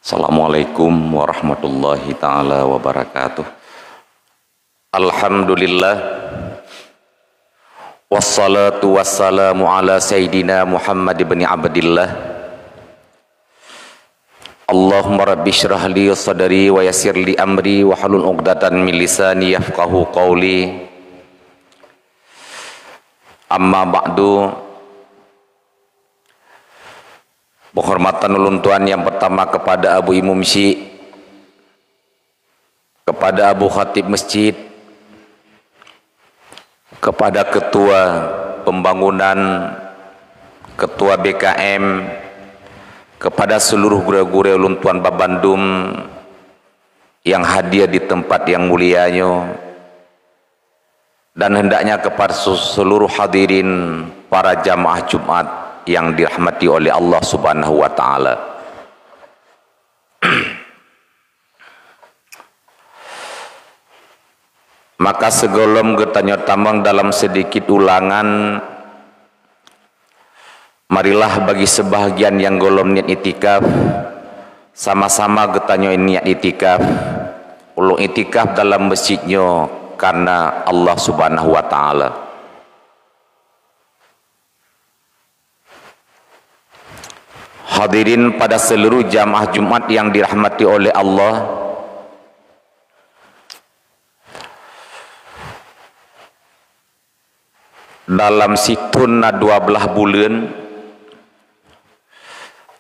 Assalamualaikum warahmatullahi ta'ala wabarakatuh. Alhamdulillah, wassalatu wassalamu ala sayyidina Muhammad ibn Abdillah. Allahumma rabbi syrah li sadri wa yassir li amri wa halul 'uqdatan min lisani yafqahu qawli. Amma ba'du. Penghormatan ulun tuan yang pertama kepada Abu Imam Syi, kepada Abu Khatib Masjid, kepada Ketua Pembangunan, Ketua BKM, kepada seluruh guru-guru ulun tuan Babandum yang hadir di tempat yang mulianya, dan hendaknya kepada seluruh hadirin para jamaah Jumat yang dirahmati oleh Allah Subhanahu wa taala. Maka segolom getanya tamang dalam sedikit ulangan, marilah bagi sebahagian yang golom niat itikaf, sama-sama getanya niat itikaf, ulung itikaf dalam masjidnya karena Allah Subhanahu wa taala. Hadirin pada seluruh jamaah Jumat yang dirahmati oleh Allah, dalam situn 12 bulan,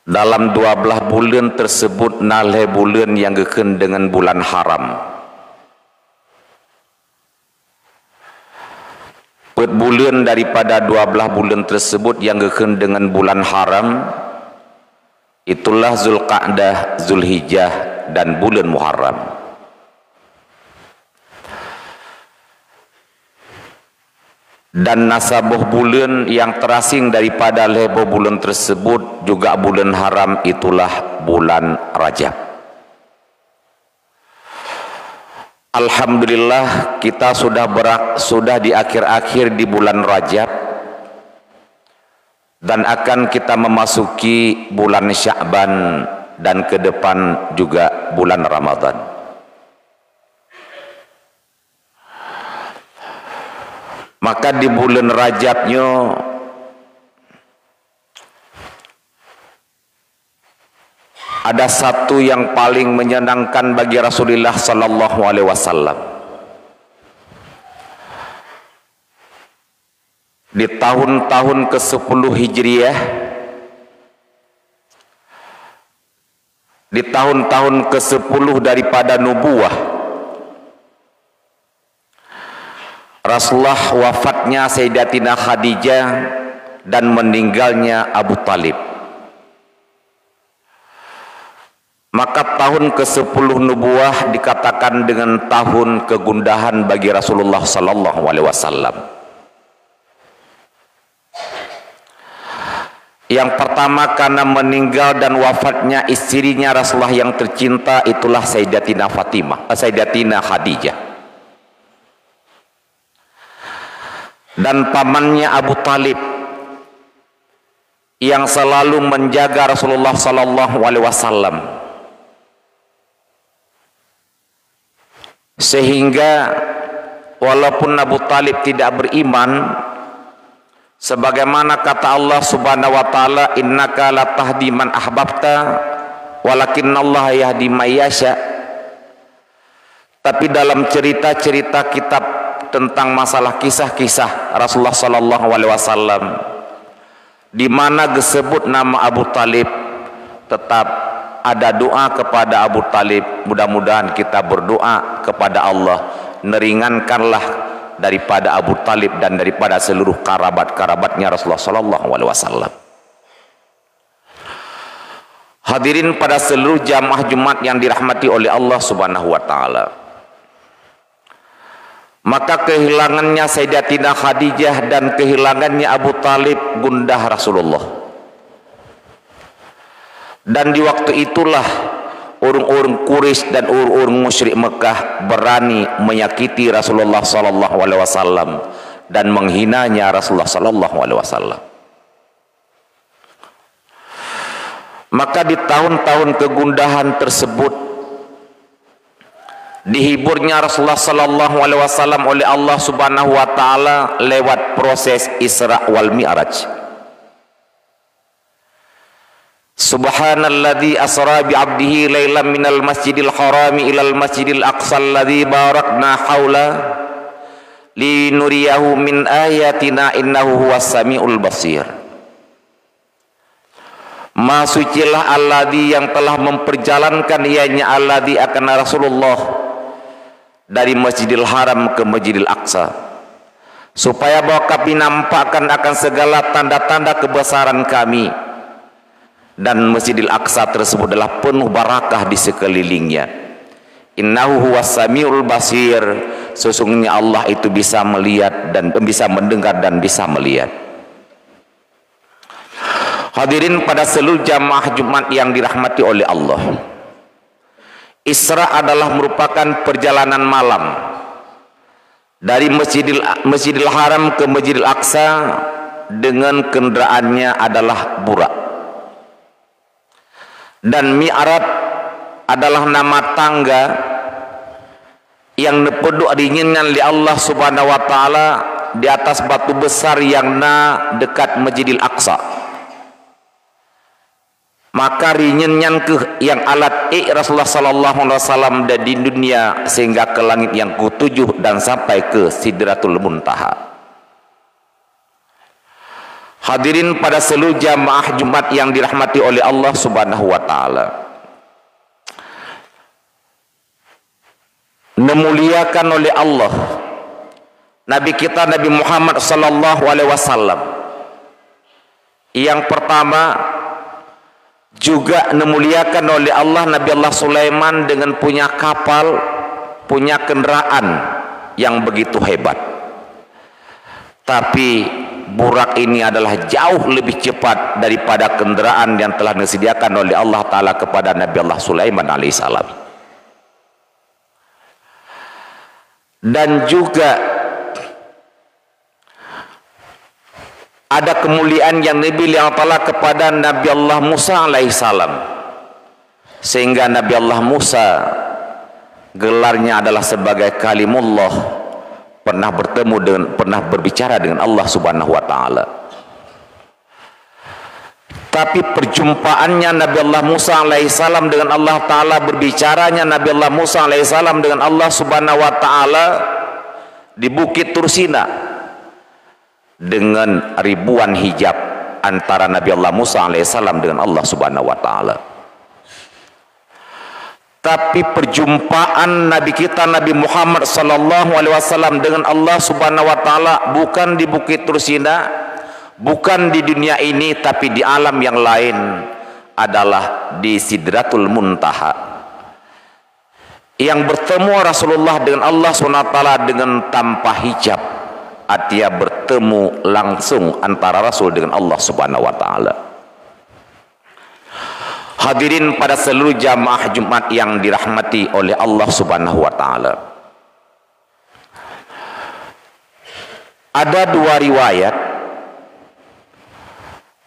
dalam 12 bulan tersebut nalhe bulan yang geken dengan bulan haram. Pet bulan daripada 12 bulan tersebut yang geken dengan bulan haram, itulah Zulqa'dah, Zulhijjah, dan bulan Muharram. Dan nasabuh bulan yang terasing daripada lebo bulan tersebut juga bulan haram, itulah bulan Rajab. Alhamdulillah, kita sudah di akhir-akhir di bulan Rajab, dan akan kita memasuki bulan Sya'ban dan ke depan juga bulan Ramadan. Maka di bulan Rajabnya ada satu yang paling menyenangkan bagi Rasulullah sallallahu alaihi wasallam. Di tahun-tahun ke-10 Hijriah, di tahun-tahun ke-10 daripada nubuah, Rasulullah wafatnya Sayyidatina Khadijah dan meninggalnya Abu Talib. Maka tahun ke-10 nubuah dikatakan dengan tahun kegundahan bagi Rasulullah sallallahu alaihi wasallam. Yang pertama karena meninggal dan wafatnya istrinya Rasulullah yang tercinta, itulah Sayyidatina Khadijah. Dan pamannya Abu Talib yang selalu menjaga Rasulullah sallallahu alaihi wasallam, sehingga walaupun Abu Talib tidak beriman, sebagaimana kata Allah Subhanahu wa taala, innaka la tahdi man ahbabta walakinallaha yahdi may yasha. Tapi dalam cerita-cerita kitab tentang masalah kisah-kisah Rasulullah sallallahu alaihi wasallam, di mana disebut nama Abu Talib, tetap ada doa kepada Abu Talib. Mudah-mudahan kita berdoa kepada Allah, neringankanlah daripada Abu Talib dan daripada seluruh kerabat-kerabatnya Rasulullah sallallahu alaihi wasallam. Hadirin pada seluruh jamaah Jumat yang dirahmati oleh Allah Subhanahu wa taala. Maka kehilangannya Sayyidatina Khadijah dan kehilangannya Abu Talib gundah Rasulullah. Dan di waktu itulah orang-orang Quraisy dan orang-orang musyrik Mekah berani menyakiti Rasulullah sallallahu alaihi wasallam dan menghinanya Rasulullah sallallahu alaihi wasallam. Maka di tahun-tahun kegundahan tersebut dihiburnya Rasulullah sallallahu alaihi wasallam oleh Allah Subhanahu wa taala lewat proses Isra wal Mi'raj. Subhanalladzi asra bi 'abdihi lailan minal masjidil harami ilal masjidil aqsal ladzi barakna haula linuriyahu min ayatina innahu huwas samiul basir. Maha sucilah alladzi yang telah memperjalankan ianya alladzi akan Rasulullah dari Masjidil Haram ke Masjidil Aqsa, supaya bahwa kami nampakkan akan segala tanda-tanda kebesaran kami, dan Masjidil Aqsa tersebut adalah penuh barakah di sekelilingnya. Innahu huwas samiul basir, sesungguhnya Allah itu bisa melihat dan bisa mendengar dan bisa melihat. Hadirin pada seluruh jamaah Jumat yang dirahmati oleh Allah, Isra adalah merupakan perjalanan malam dari Masjidil Haram ke Masjidil Aqsa dengan kendaraannya adalah burak. Dan Mi'raj adalah nama tangga yang nepeduk dinginkan oleh Allah Subhanahu wa taala di atas batu besar yang dekat Masjidil Aqsa. Maka rinyenyan ke yang alat Rasulullah sallallahu alaihi wasallam di dunia sehingga ke langit yang ke-7 dan sampai ke Sidratul Muntaha. Hadirin pada seluruh jamaah Jumat yang dirahmati oleh Allah Subhanahu wa taala, memuliakan oleh Allah Nabi kita Nabi Muhammad sallallahu alaihi wasallam. Yang pertama juga memuliakan oleh Allah Nabi Allah Sulaiman dengan punya kapal, punya kendaraan yang begitu hebat. Tapi burak ini adalah jauh lebih cepat daripada kendaraan yang telah disediakan oleh Allah Ta'ala kepada Nabi Allah Sulaiman alaihissalam. Dan juga ada kemuliaan yang Nabi Allah Ta'ala kepada Nabi Allah Musa alaihissalam, sehingga Nabi Allah Musa gelarnya adalah sebagai kalimullah, pernah berbicara dengan Allah Subhanahu wa taala. Tapi perjumpaannya Nabi Allah Musa alaihissalam dengan Allah Ta'ala, berbicaranya Nabi Allah Musa alaihissalam dengan Allah Subhanahu wa taala di Bukit Tursina dengan ribuan hijab antara Nabi Allah Musa alaihissalam dengan Allah Subhanahu wa taala. Tapi perjumpaan Nabi kita Nabi Muhammad sallallahu alaihi wasallam dengan Allah Subhanahu wa taala bukan di Bukit Tursina, bukan di dunia ini, tapi di alam yang lain, adalah di Sidratul Muntaha, yang bertemu Rasulullah dengan Allah Subhanahu wa taala dengan tanpa hijab. Artinya bertemu langsung antara Rasul dengan Allah Subhanahu wa taala. Hadirin pada seluruh jamaah Jumat yang dirahmati oleh Allah Subhanahu wa taala. Ada dua riwayat.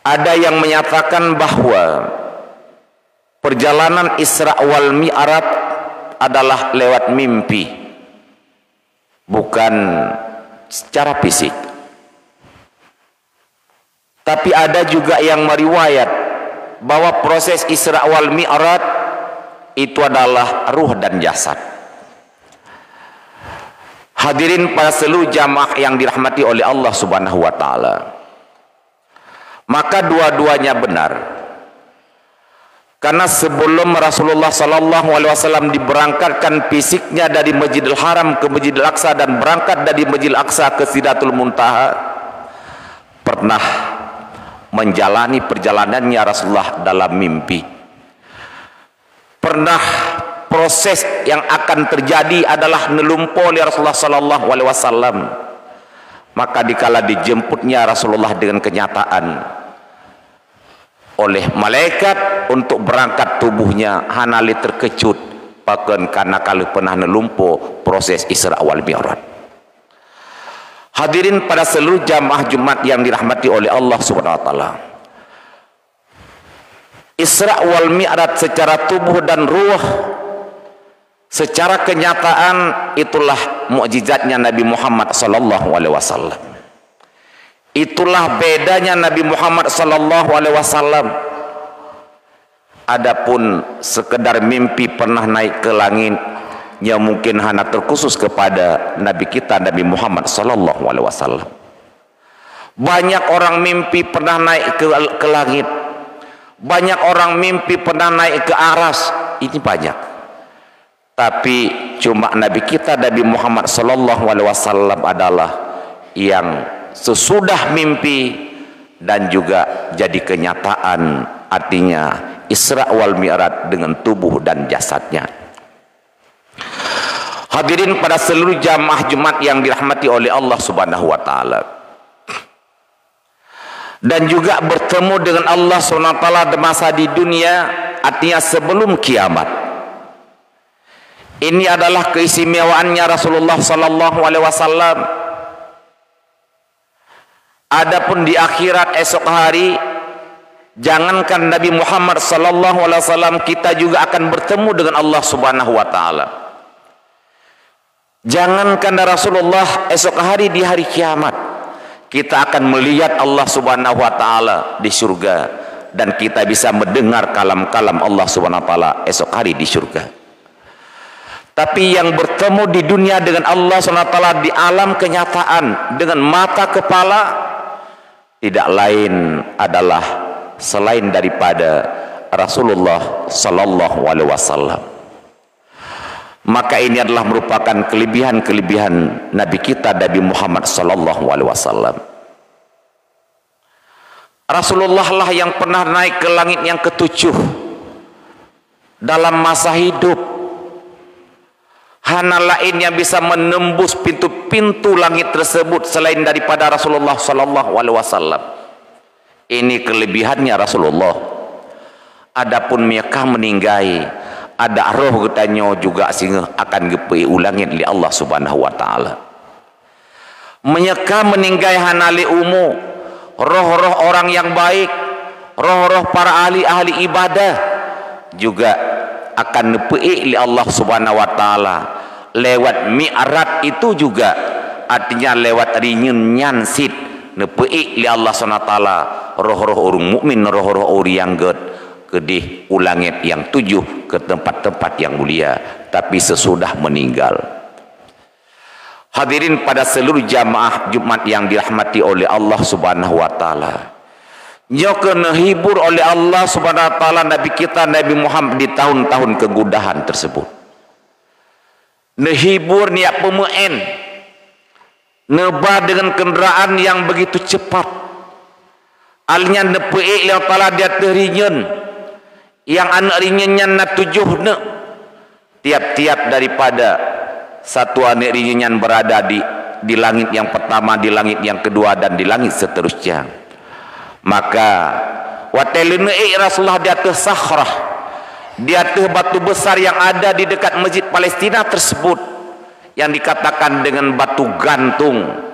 Ada yang menyatakan bahwa perjalanan Isra wal Mi'raj adalah lewat mimpi, bukan secara fisik. Tapi ada juga yang meriwayat bahwa proses Isra wal Mi'raj itu adalah ruh dan jasad. Hadirin pada seluruh jamaah yang dirahmati oleh Allah Subhanahu wa taala, maka dua-duanya benar. Karena sebelum Rasulullah sallallahu alaihi wasallam diberangkatkan fisiknya dari Masjidil Haram ke Masjidil Aqsa dan berangkat dari Masjidil Aqsa ke Sidratul Muntaha, pernah menjalani perjalanannya Rasulullah dalam mimpi. Pernah proses yang akan terjadi adalah nelumpuh oleh Rasulullah sallallahu alaihi wasallam. Maka dikala dijemputnya Rasulullah dengan kenyataan oleh malaikat untuk berangkat tubuhnya, hanali terkejut bahkan karena kalau pernah nelumpuh proses Isra wal Mi'raj. Hadirin pada seluruh jamaah Jumat yang dirahmati oleh Allah Subhanahu wa taala, Isra wal Mi'raj secara tubuh dan ruh, secara kenyataan itulah mukjizatnya Nabi Muhammad sallallahu alaihi wasallam. Itulah bedanya Nabi Muhammad sallallahu alaihi wasallam. Adapun sekedar mimpi pernah naik ke langit, yang mungkin hanya terkhusus kepada Nabi kita Nabi Muhammad sallallahu alaihi wasallam. Banyak orang mimpi pernah naik ke langit. Banyak orang mimpi pernah naik ke aras. Ini banyak. Tapi cuma Nabi kita Nabi Muhammad sallallahu alaihi wasallam adalah yang sesudah mimpi dan juga jadi kenyataan, artinya Isra wal Mi'raj dengan tubuh dan jasadnya. Hadirin pada seluruh jamaah Jumat yang dirahmati oleh Allah Subhanahu wa taala. Dan juga bertemu dengan Allah SWT di masa di dunia, artinya sebelum kiamat. Ini adalah keistimewaannya Rasulullah sallallahu alaihi wasallam. Adapun di akhirat esok hari, jangankan Nabi Muhammad sallallahu alaihi wasallam, kita juga akan bertemu dengan Allah Subhanahu wa taala. Jangankan Rasulullah, esok hari di hari kiamat kita akan melihat Allah Subhanahu wa taala di surga, dan kita bisa mendengar kalam-kalam Allah Subhanahu wa taala esok hari di surga. Tapi yang bertemu di dunia dengan Allah Subhanahu wa taala di alam kenyataan dengan mata kepala tidak lain adalah selain daripada Rasulullah sallallahu alaihi wasallam. Maka ini adalah merupakan kelebihan-kelebihan Nabi kita Nabi Muhammad sallallahu alaihi wasallam. Rasulullah lah yang pernah naik ke langit yang ketujuh dalam masa hidup. Hana lain yang bisa menembus pintu-pintu langit tersebut selain daripada Rasulullah sallallahu alaihi wasallam. Ini kelebihannya Rasulullah. Adapun mereka meninggai, ada roh katanya juga sehingga akan gepai ulangin li Allah Subhanahu wa taala. Mereka meninggai hanali umu, roh-roh orang yang baik, roh-roh para ahli-ahli ibadah juga akan gepai li Allah Subhanahu wa taala. Lewat Mi'raj itu juga artinya lewat rinyun nyansit nepai li Allah Subhanahu wa taala roh-roh orang mukmin, roh-roh orang yang kedih ulangit yang tujuh ke tempat-tempat yang mulia, tapi sesudah meninggal. Hadirin pada seluruh jamaah Jumat yang dirahmati oleh Allah Subhanahu wa taala. Nyoke hibur oleh Allah Subhanahu wa taala Nabi kita Nabi Muhammad di tahun-tahun kegudahan tersebut. Nehibur niat pemain, neba dengan kendaraan yang begitu cepat. Alnya nepei Allah taala dia terinyen yang anak ringannya na tujuh ne tiap-tiap daripada satu anak ringannya berada di langit yang pertama, di langit yang kedua, dan di langit seterusnya. Maka watelene Rasulullah di atas sakhrah, di atas batu besar yang ada di dekat Masjid Palestina tersebut yang dikatakan dengan batu gantung.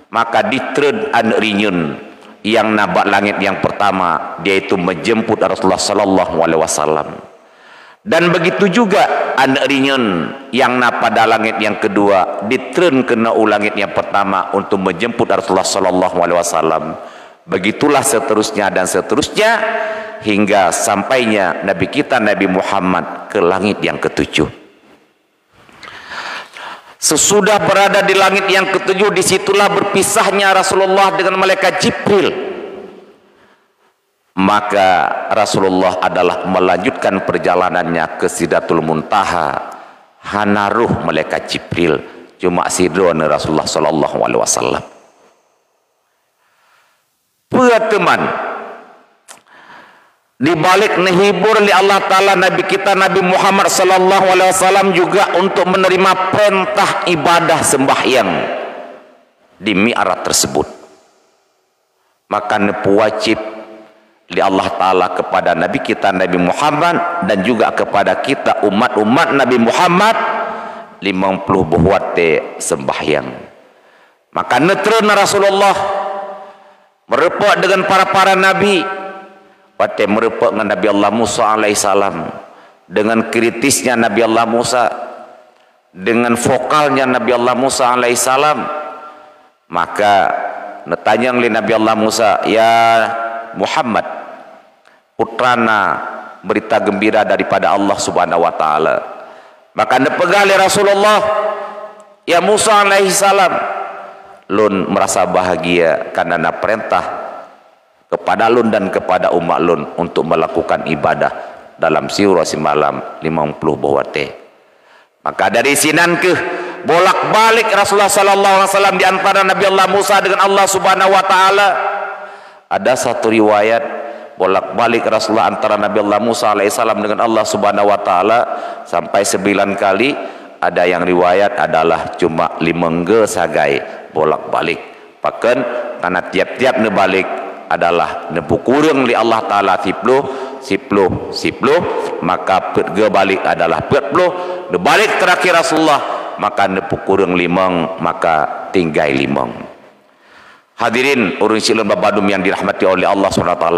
Maka ditred anak ringan yang nabak langit yang pertama, dia itu menjemput Rasulullah sallallahu alaihi wasallam. Dan begitu juga anak ringan yang pada langit yang kedua ditren kena langit yang pertama untuk menjemput Rasulullah sallallahu alaihi wasallam. Begitulah seterusnya dan seterusnya hingga sampainya Nabi kita Nabi Muhammad ke langit yang ketujuh. Sesudah berada di langit yang ketujuh, disitulah berpisahnya Rasulullah dengan malaikat Jibril. Maka Rasulullah adalah melanjutkan perjalanannya ke Sidratul Muntaha. Hanaruh malaikat Jibril, cuma sidron Rasulullah sallallahu alaihi wasallam. Teman, di balik menghibur oleh Allah Ta'ala Nabi kita Nabi Muhammad sallallahu alaihi wasallam juga untuk menerima perintah ibadah sembahyang di Mi'raj tersebut. Maka wajib di Allah Ta'ala kepada Nabi kita Nabi Muhammad dan juga kepada kita umat-umat Nabi Muhammad 50 buat sembahyang. Maka netrena Rasulullah merupakan dengan para nabi Pakai merupakan Nabi Allah Musa alaihissalam, dengan kritisnya Nabi Allah Musa, dengan vokalnya Nabi Allah Musa alaihissalam, maka netanyang li Nabi Allah Musa, ya Muhammad, putrana berita gembira daripada Allah Subhanahu wa taala. Maka nepegal li Rasulullah, ya Musa alaihissalam, lun merasa bahagia karena na perintah kepada lun dan kepada umat lun untuk melakukan ibadah dalam siur malam 50 bawate. Maka dari sinan ke bolak-balik Rasulullah sallallahu alaihi wasallam di antara Nabi Allah Musa dengan Allah Subhanahu wa taala. Ada satu riwayat bolak-balik Rasulullah antara Nabi Allah Musa alaihissalam dengan Allah Subhanahu wa taala sampai 9 kali. Ada yang riwayat adalah cuma 5 sagai bolak-balik. Paken karena tiap-tiap nebalik adalah nepukurung li Allah taala 10 maka perge balik adalah 40, nebalik terakhir Rasulullah maka nepukurung 5 maka tinggal 5. Hadirin urang silun babadum yang dirahmati oleh Allah SWT,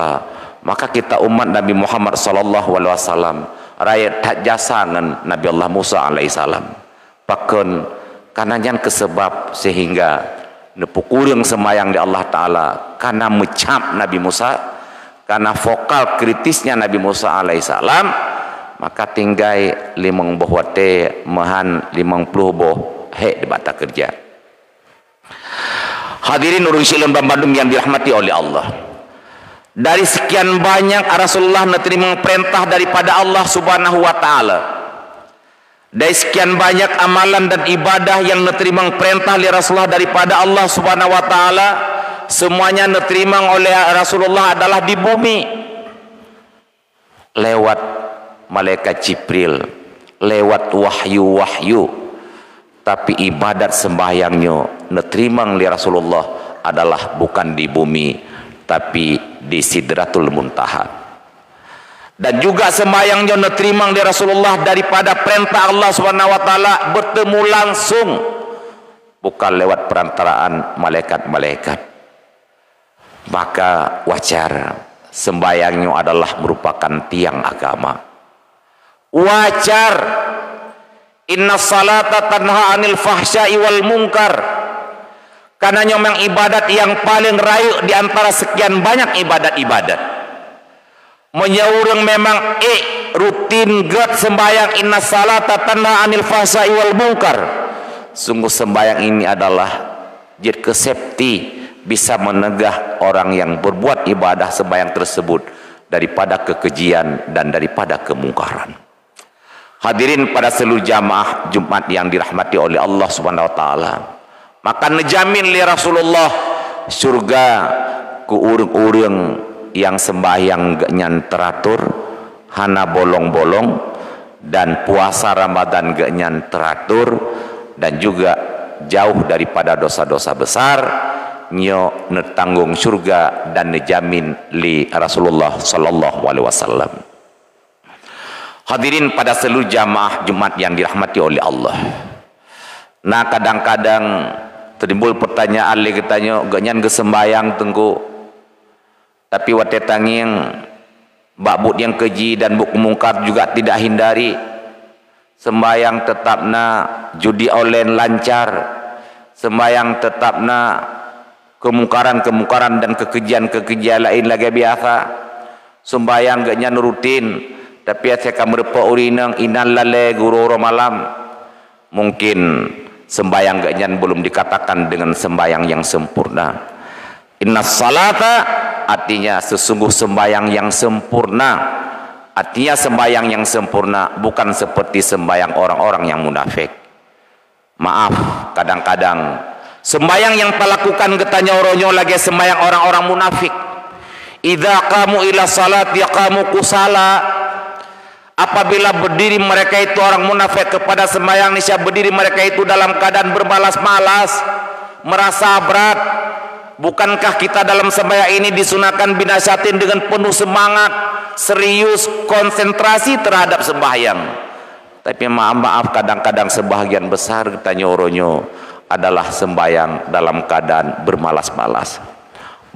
maka kita umat Nabi Muhammad sallallahu alaihi wasallam rakyat tak jasangan Nabi Allah Musa alaihissalam paken kananyan kesebab sehingga nepukurung semayang di Allah Ta'ala karena mecap Nabi Musa, karena vokal kritisnya Nabi Musa alaihissalam, maka tinggal 5 boh wate mahan 50 boh he di bata kerja. Hadirin urang silun bambadum yang dirahmati oleh Allah, dari sekian banyak Rasulullah menerima perintah daripada Allah Subhanahu wa taala, dari sekian banyak amalan dan ibadah yang diterima perintah oleh Rasulullah daripada Allah Subhanahu wa taala, semuanya diterima oleh Rasulullah adalah di bumi lewat malaikat Jibril, lewat wahyu-wahyu. Tapi ibadat sembahyangnya diterima oleh Rasulullah adalah bukan di bumi tapi di Sidratul Muntaha. Dan juga sembahyangnya diterima oleh Rasulullah daripada perintah Allah Subhanahu wa taala bertemu langsung, bukan lewat perantaraan malaikat-malaikat. Maka wajar sembahyangnya adalah merupakan tiang agama. Wajar, inna salata tanha anil fahsya'i wal munkar, karena memang ibadat yang paling rayu di antara sekian banyak ibadat-ibadat. Menyaurang memang rutin get sembayang inna salata tanha anil fahsya'i wal munkar. Sungguh sembayang ini adalah jid kesepti bisa menegah orang yang berbuat ibadah sembayang tersebut daripada kekejian dan daripada kemungkaran. Hadirin pada seluruh jamaah Jumat yang dirahmati oleh Allah Subhanahu wa taala, maka nejamin li Rasulullah surga ku urang-urang yang sembahyang genyan teratur, hana bolong-bolong, dan puasa Ramadan genyan teratur, dan juga jauh daripada dosa-dosa besar, nyo netanggung surga dan nejamin li Rasulullah sallallahu alaihi wasallam. Hadirin pada seluruh jamaah Jumat yang dirahmati oleh Allah. Nah kadang-kadang timbul pertanyaan li katanya genyan gesembayang tengku, tapi wate tanging bakbut yang keji dan buk mungkar juga tidak hindari. Sembayang tetapna judi online lancar, sembayang tetapna kemungkaran-kemungkaran dan kekejian-kekejian lain lagi biasa. Sembayang gaknya rutin, tapi saya kamu repa urinang inan lale guru malam. Mungkin sembayang gaknya belum dikatakan dengan sembayang yang sempurna. Inna salata artinya sesungguh sembayang yang sempurna. Artinya sembayang yang sempurna bukan seperti sembayang orang-orang yang munafik. Maaf, kadang-kadang sembayang yang pelakukan getanya oronyo lagi sembayang orang-orang munafik. Idza qamu ila salat yaqamu kusala. Apabila berdiri mereka itu orang munafik kepada sembayang, niscaya berdiri mereka itu dalam keadaan bermalas-malas, merasa berat. Bukankah kita dalam sembahyang ini disunahkan binasyatin dengan penuh semangat, serius, konsentrasi terhadap sembahyang? Tapi maaf kadang-kadang sebahagian besar kita nyoronyo adalah sembahyang dalam keadaan bermalas-malas.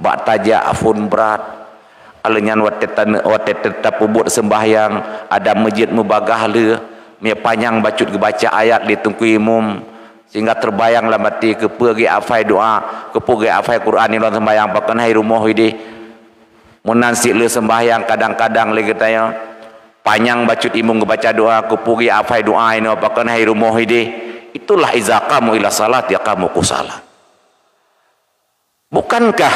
Bak taja afun berat, alenyan wate tetap ubut sembahyang ada masjid mubagah le me panjang bacut baca ayat di tungku imum sehingga terbayang dalam hati kepegi afai doa kepegi afai Quran ni sembahyang pakan hai rumah ini munansi le sembahyang kadang-kadang le katanya panjang bacut imum baca doa kepegi afai doa ini pakan hai rumah ini itulah iza qamu ila salat ya qamu kusalah. Bukankah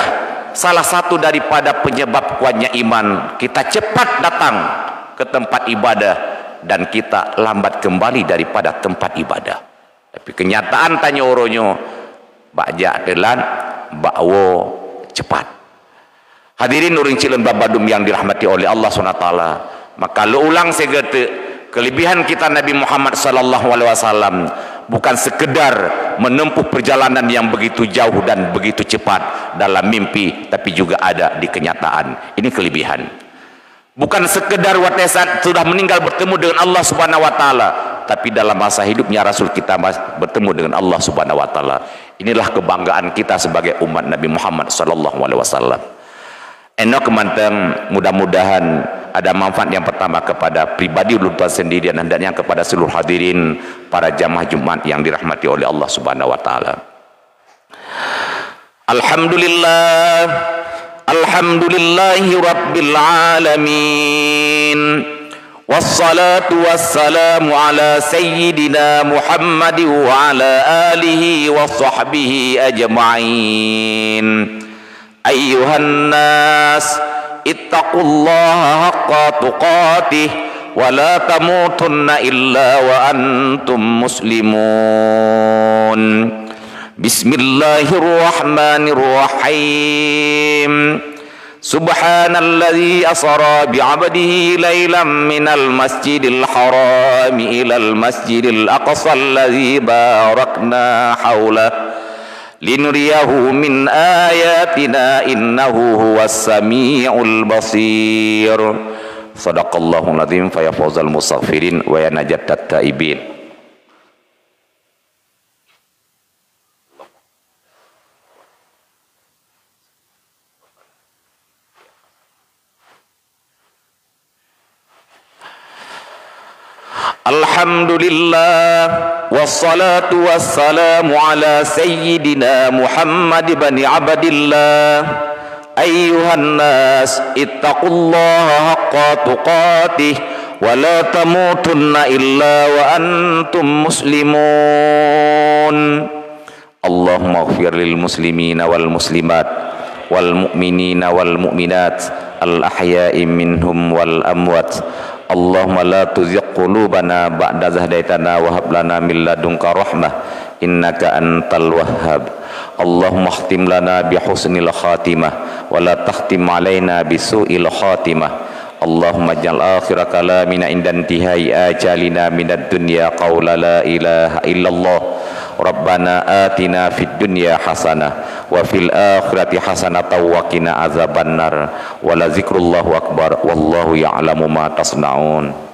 salah satu daripada penyebab kuatnya iman kita cepat datang ke tempat ibadah dan kita lambat kembali daripada tempat ibadah. Tapi kenyataan tanya oronyo bakja telan bakwo cepat. Hadirin nuring cilon babadum yang dirahmati oleh Allah SWT. Maka lu ulang segete kelebihan kita Nabi Muhammad sallallahu alaihi wasallam bukan sekedar menempuh perjalanan yang begitu jauh dan begitu cepat dalam mimpi, tapi juga ada di kenyataan. Ini kelebihan. Bukan sekedar waktu saat sudah meninggal bertemu dengan Allah Subhanahu wa taala, tapi dalam masa hidupnya Rasul kita bertemu dengan Allah Subhanahu wa taala. Inilah kebanggaan kita sebagai umat Nabi Muhammad sallallahu alaihi wasallam. Enok kemanteng, mudah-mudahan ada manfaat yang pertama kepada pribadi ulun sendiri dan hendaknya kepada seluruh hadirin para jamaah Jumat yang dirahmati oleh Allah Subhanahu wa taala. Alhamdulillah, alhamdulillahi rabbil alamin. Wassalatu wassalamu ala sayyidina Muhammad wa ala alihi wa sahbihi ajma'in. Ayyuhan nas ittaqullaha haqqa tuqatih wa la tamutunna illa wa antum muslimun. Bismillahirrahmanirrahim. Subhanalladzi asra bi'abdihi laylan minal masjidil haram ilal masjidil aqsa alladzi barakna hawlahu linuriyahu min ayatina innahu huwas sami'ul basir. Sadaqallahul azim fa yafuzul mustaghfirin wa yanajat taibin. Alhamdulillah wassalatu wassalamu ala sayyidina Muhammad ibn Abdillah. Ayyuhan nas ittaqullaha haqqa tuqatih wa la tamutunna illa wa antum muslimun. Allahumma ighfir lil muslimina wal muslimat wal mu'minina wal mu'minat al ahya'i minhum wal amwat. Allahumma la tuzigh qulubana ba'da idh hadaitana wa hab lana min ladunka rahmah innaka antal wahhab. Allahumma khtim lana bi husnil khatimah wa la takhtim alaina bi su'il khatimah. Allahumma ij'al akhir kalamina inda intihai ajalina minad dunya qawla la ilaha illallah. Rabbana atina fid dunya hasanah wa fil akhirati hasanatan wa qina azabannar. Wa la zikrullahu akbar wallahu ya'lamu ma tasna'un.